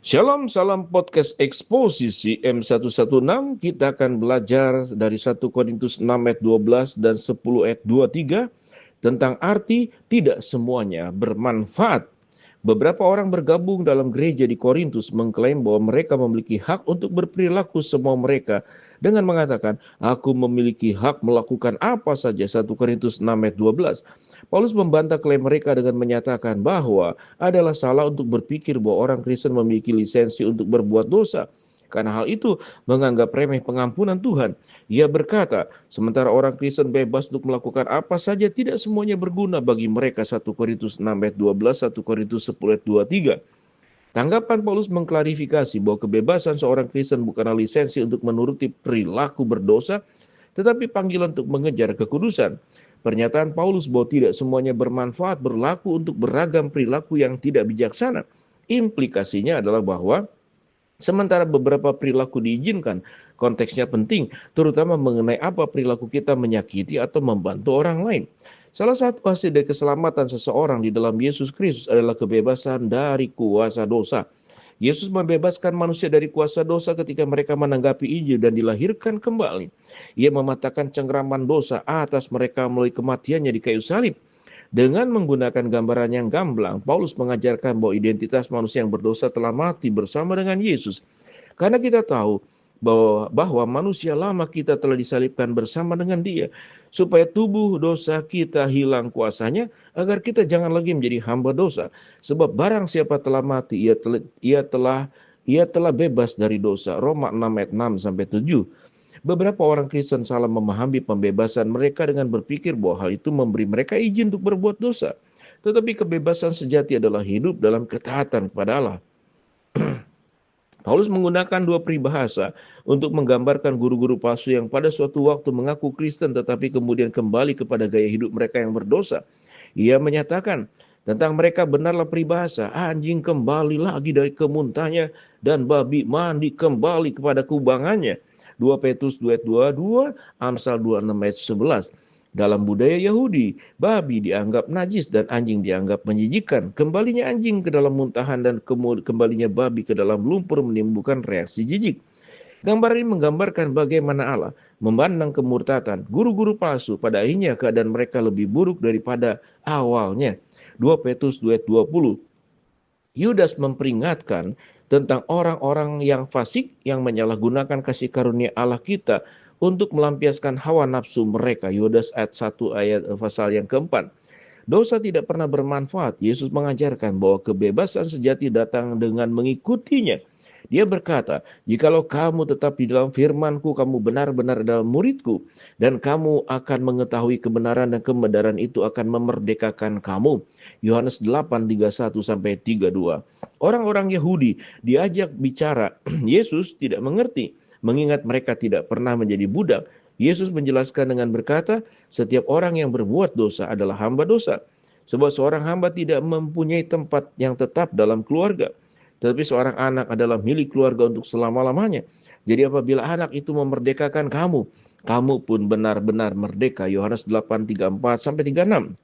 Shalom, salam podcast eksposisi M116. Kita akan belajar dari 1 Korintus 6 ayat 12 dan 10 ayat 23 tentang arti tidak semuanya bermanfaat. Beberapa orang bergabung dalam gereja di Korintus mengklaim bahwa mereka memiliki hak untuk berperilaku semua mereka dengan mengatakan, aku memiliki hak melakukan apa saja. 1 Korintus 6 ayat 12. Paulus membantah klaim mereka dengan menyatakan bahwa adalah salah untuk berpikir bahwa orang Kristen memiliki lisensi untuk berbuat dosa. Karena hal itu menganggap remeh pengampunan Tuhan. Ia berkata, sementara orang Kristen bebas untuk melakukan apa saja, tidak semuanya berguna bagi mereka. 1 Korintus 6 ayat 12, 1 Korintus 10 ayat 23. Tanggapan Paulus mengklarifikasi bahwa kebebasan seorang Kristen bukanlah lisensi untuk menuruti perilaku berdosa, tetapi panggilan untuk mengejar kekudusan. Pernyataan Paulus bahwa tidak semuanya bermanfaat berlaku untuk beragam perilaku yang tidak bijaksana. Implikasinya adalah bahwa sementara beberapa perilaku diizinkan, konteksnya penting, terutama mengenai apa perilaku kita menyakiti atau membantu orang lain. Salah satu hasil dari keselamatan seseorang di dalam Yesus Kristus adalah kebebasan dari kuasa dosa. Yesus membebaskan manusia dari kuasa dosa ketika mereka menanggapi Injil dan dilahirkan kembali. Ia mematahkan cengkraman dosa atas mereka melalui kematiannya di kayu salib. Dengan menggunakan gambaran yang gamblang, Paulus mengajarkan bahwa identitas manusia yang berdosa telah mati bersama dengan Yesus. Karena kita tahu bahwa manusia lama kita telah disalibkan bersama dengan Dia, supaya tubuh dosa kita hilang kuasanya, agar kita jangan lagi menjadi hamba dosa. Sebab barang siapa telah mati, ia telah bebas dari dosa. Roma 6 ayat 6 sampai 7. Beberapa orang Kristen salah memahami pembebasan mereka dengan berpikir bahwa hal itu memberi mereka izin untuk berbuat dosa. Tetapi kebebasan sejati adalah hidup dalam ketaatan kepada Allah. Paulus menggunakan dua peribahasa untuk menggambarkan guru-guru palsu yang pada suatu waktu mengaku Kristen tetapi kemudian kembali kepada gaya hidup mereka yang berdosa. Ia menyatakan tentang mereka benarlah peribahasa, anjing kembali lagi dari kemuntahnya dan babi mandi kembali kepada kubangannya. 2 Petrus 2 ayat 22, Amsal 26 ayat 11. Dalam budaya Yahudi, babi dianggap najis dan anjing dianggap menjijikkan. Kembalinya anjing ke dalam muntahan dan kembalinya babi ke dalam lumpur menimbulkan reaksi jijik. Gambar ini menggambarkan bagaimana Allah memandang kemurtatan guru-guru palsu, pada akhirnya keadaan mereka lebih buruk daripada awalnya. 2 Petrus 2 ayat 20. Yudas memperingatkan tentang orang-orang yang fasik yang menyalahgunakan kasih karunia Allah kita untuk melampiaskan hawa nafsu mereka. Yudas ayat 1 ayat pasal yang keempat. Dosa tidak pernah bermanfaat. Yesus mengajarkan bahwa kebebasan sejati datang dengan mengikutinya. Dia berkata, jikalau kamu tetap di dalam firman-Ku, kamu benar-benar adalah murid-Ku, dan kamu akan mengetahui kebenaran dan kebenaran itu akan memerdekakan kamu. Yohanes 8:31-32. Orang-orang Yahudi diajak bicara, Yesus tidak mengerti, mengingat mereka tidak pernah menjadi budak. Yesus menjelaskan dengan berkata, setiap orang yang berbuat dosa adalah hamba dosa. Sebab seorang hamba tidak mempunyai tempat yang tetap dalam keluarga. Tetapi seorang anak adalah milik keluarga untuk selama-lamanya. Jadi apabila anak itu memerdekakan kamu, kamu pun benar-benar merdeka. Yohanes 8:34-36.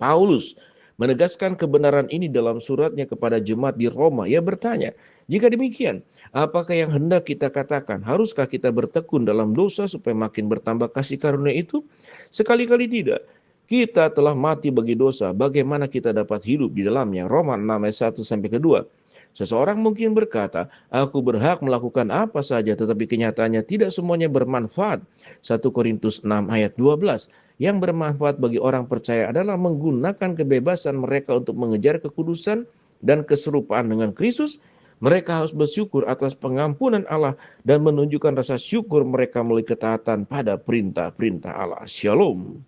Paulus menegaskan kebenaran ini dalam suratnya kepada jemaat di Roma. Ia bertanya, jika demikian, apakah yang hendak kita katakan? Haruskah kita bertekun dalam dosa supaya makin bertambah kasih karunia itu? Sekali-kali tidak. Kita telah mati bagi dosa, bagaimana kita dapat hidup di dalamnya? Roma 6 ayat 1-2. Seseorang mungkin berkata, aku berhak melakukan apa saja, tetapi kenyataannya tidak semuanya bermanfaat. 1 Korintus 6 ayat 12. Yang bermanfaat bagi orang percaya adalah menggunakan kebebasan mereka untuk mengejar kekudusan dan keserupaan dengan Kristus. Mereka harus bersyukur atas pengampunan Allah dan menunjukkan rasa syukur mereka melalui ketaatan pada perintah-perintah Allah. Shalom.